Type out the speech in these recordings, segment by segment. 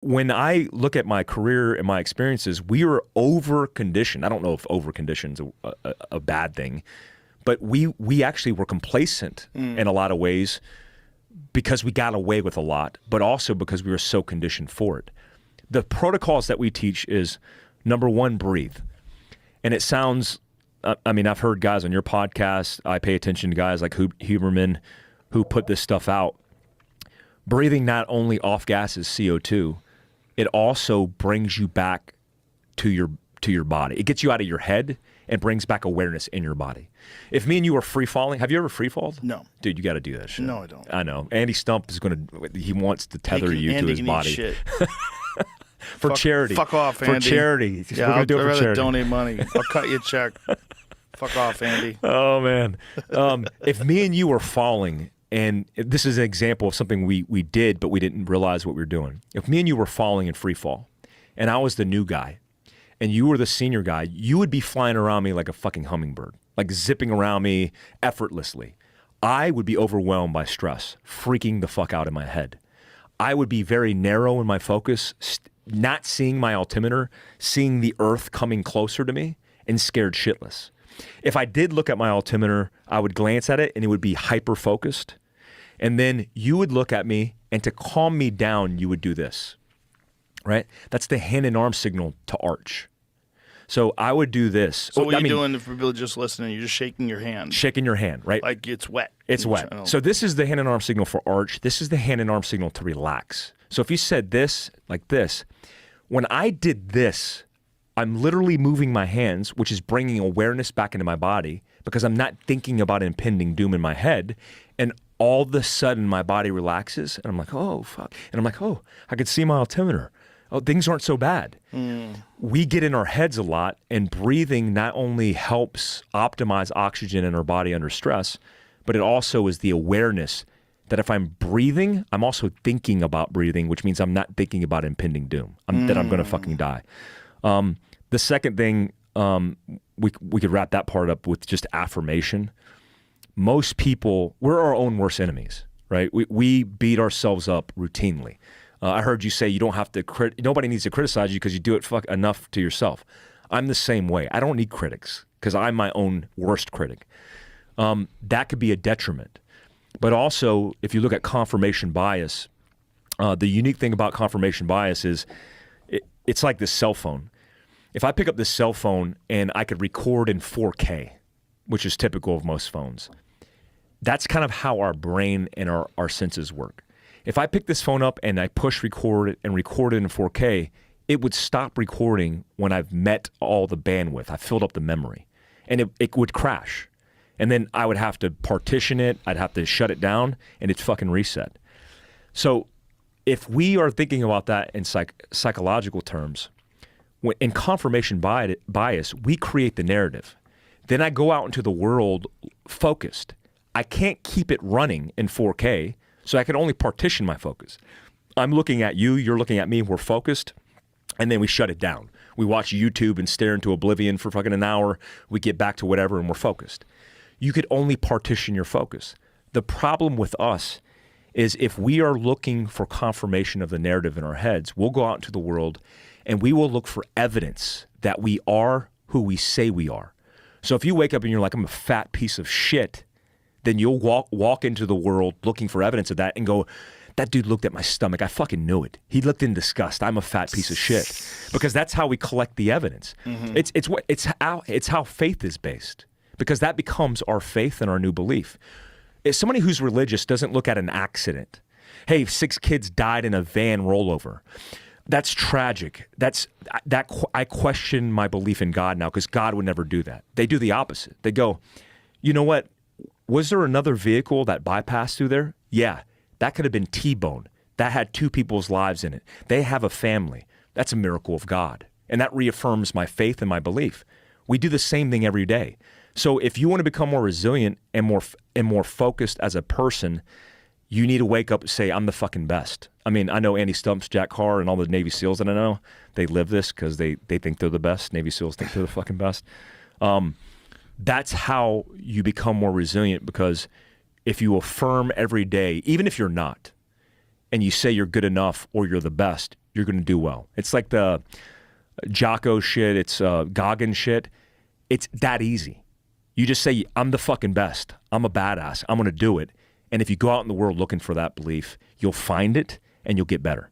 when I look at my career and my experiences, we were over-conditioned. I don't know if over-conditioned is a bad thing, but we actually were complacent in a lot of ways because we got away with a lot, but also because we were so conditioned for it. The protocols that we teach is, number one, breathe. And it sounds, I mean, I've heard guys on your podcast, I pay attention to guys like Huberman who put this stuff out. Breathing not only off-gasses CO2, it also brings you back to your body. It gets you out of your head and brings back awareness in your body. If me and you were free-falling, have you ever free-falled? No. Dude, you got to do that shit. No, I don't. I know. Andy Stump is he wants to tether you to his body. Shit. For charity. Fuck off, Andy. For charity. Yeah, We're gonna do it I'd for rather charity. donate money. I'll cut you a check. Fuck off, Andy. Oh, man. If me and you were falling, and this is an example of something we did, but we didn't realize what we were doing. If me and you were falling in free fall, and I was the new guy, and you were the senior guy, you would be flying around me like a fucking hummingbird, like zipping around me effortlessly. I would be overwhelmed by stress, freaking the fuck out in my head. I would be very narrow in my focus, not seeing my altimeter, seeing the earth coming closer to me, and scared shitless. If I did look at my altimeter, I would glance at it and it would be hyper-focused. And then you would look at me, and to calm me down, you would do this, right? That's the hand and arm signal to arch. So I would do this. So what are you doing for people just listening? You're just shaking your hand. Shaking your hand, right? Like it's wet. It's wet. So this is the hand and arm signal for arch. This is the hand and arm signal to relax. So if you said this, like this, when I did this, I'm literally moving my hands, which is bringing awareness back into my body because I'm not thinking about impending doom in my head. And all of a sudden my body relaxes and I'm like, oh, fuck. And I'm like, oh, I could see my altimeter. Oh, things aren't so bad. We get in our heads a lot, and breathing not only helps optimize oxygen in our body under stress, but it also is the awareness that if I'm breathing, I'm also thinking about breathing, which means I'm not thinking about impending doom, that I'm going to fucking die. The second thing, we could wrap that part up with just affirmation. Most people, we're our own worst enemies, right? We beat ourselves up routinely. I heard you say you don't have to, nobody needs to criticize you because you do it enough to yourself. I'm the same way. I don't need critics because I'm my own worst critic. That could be a detriment. But also, if you look at confirmation bias, the unique thing about confirmation bias is it's like this cell phone. If I pick up this cell phone and I could record in 4K, which is typical of most phones, that's kind of how our brain and our senses work. If I pick this phone up and I push record and record it in 4K, it would stop recording when I've met all the bandwidth. I filled up the memory. And it would crash. And then I would have to partition it. I'd have to shut it down, and it's fucking reset. So if we are thinking about that in psychological terms, in confirmation bias, we create the narrative. Then I go out into the world focused. I can't keep it running in 4K, so I can only partition my focus. I'm looking at you, you're looking at me, we're focused, and then we shut it down. We watch YouTube and stare into oblivion for fucking an hour. We get back to whatever, and we're focused. You could only partition your focus. The problem with us is if we are looking for confirmation of the narrative in our heads, we'll go out into the world and we will look for evidence that we are who we say we are. So if you wake up and you're like, I'm a fat piece of shit, then you'll walk into the world looking for evidence of that and go, that dude looked at my stomach. I fucking knew it. He looked in disgust. I'm a fat piece of shit. Because that's how we collect the evidence. Mm-hmm. It's how faith is based. Because that becomes our faith and our new belief. If somebody who's religious doesn't look at an accident. Hey, 6 kids died in a van rollover. That's tragic. I question my belief in God now because God would never do that. They do the opposite. They go, you know what? Was there another vehicle that bypassed through there? Yeah, that could have been T-bone. That had 2 people's lives in it. They have a family. That's a miracle of God. And that reaffirms my faith and my belief. We do the same thing every day. So if you want to become more resilient and more focused as a person, you need to wake up and say, I'm the fucking best. I mean, I know Andy Stumps, Jack Carr, and all the Navy SEALs that I know, they live this because they think they're the best. Navy SEALs think they're the fucking best. That's how you become more resilient, because if you affirm every day, even if you're not, and you say you're good enough or you're the best, you're going to do well. It's like the Jocko shit. It's Goggin shit. It's that easy. You just say, I'm the fucking best. I'm a badass. I'm going to do it. And if you go out in the world looking for that belief, you'll find it and you'll get better.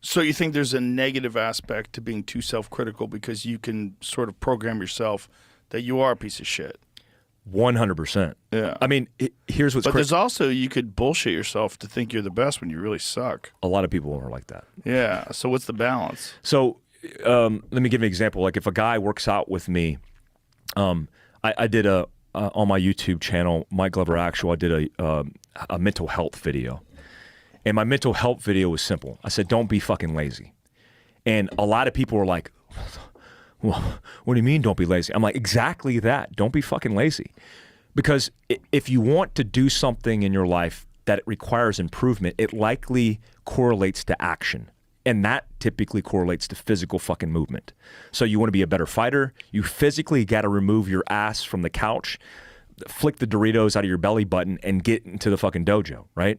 So you think there's a negative aspect to being too self-critical because you can sort of program yourself that you are a piece of shit? 100%. Yeah. I mean, here's what's But there's also, you could bullshit yourself to think you're the best when you really suck. a lot of people are like that. Yeah. So what's the balance? So let me give you an example. Like if a guy works out with me, I did on my YouTube channel, Mike Glover Actual, I did a mental health video. And my mental health video was simple. I said, don't be fucking lazy. And a lot of people were like, well, what do you mean don't be lazy? I'm like, exactly that. Don't be fucking lazy. Because if you want to do something in your life that it requires improvement, it likely correlates to action. And that typically correlates to physical fucking movement. So you want to be a better fighter, you physically got to remove your ass from the couch, flick the Doritos out of your belly button, and get into the fucking dojo, right?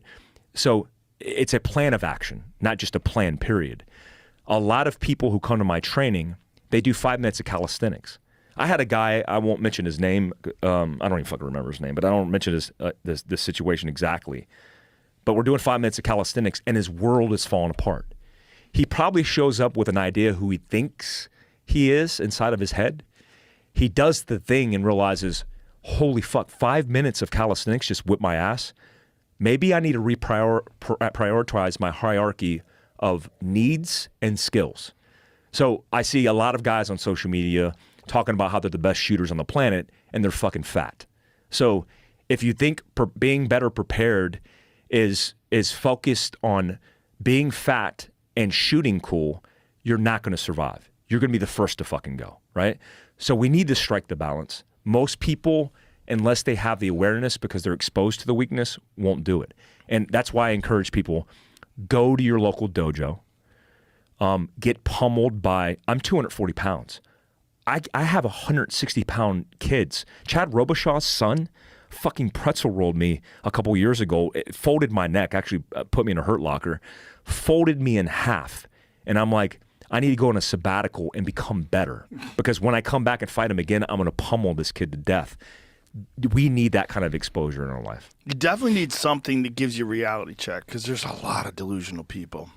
So it's a plan of action, not just a plan, period. A lot of people who come to my training, they do 5 minutes of calisthenics. I had a guy, I won't mention his name, I don't even fucking remember his name, but I don't mention this situation exactly. But we're doing 5 minutes of calisthenics and his world is falling apart. He probably shows up with an idea who he thinks he is inside of his head. He does the thing and realizes, holy fuck, 5 minutes of calisthenics just whipped my ass. Maybe I need to prioritize my hierarchy of needs and skills. So I see a lot of guys on social media talking about how they're the best shooters on the planet and they're fucking fat. So if you think being better prepared is focused on being fat and shooting cool, you're not going to survive. You're going to be the first to fucking go, right? So we need to strike the balance. Most people, unless they have the awareness because they're exposed to the weakness, won't do it. And that's why I encourage people, go to your local dojo, get pummeled by, I'm 240 pounds. I have 160-pound kids. Chad Robichaux's son fucking pretzel rolled me a couple years ago. It folded my neck, actually put me in a hurt locker, folded me in half. And I'm like, I need to go on a sabbatical and become better. Because when I come back and fight him again, I'm going to pummel this kid to death. We need that kind of exposure in our life. You definitely need something that gives you a reality check because there's a lot of delusional people.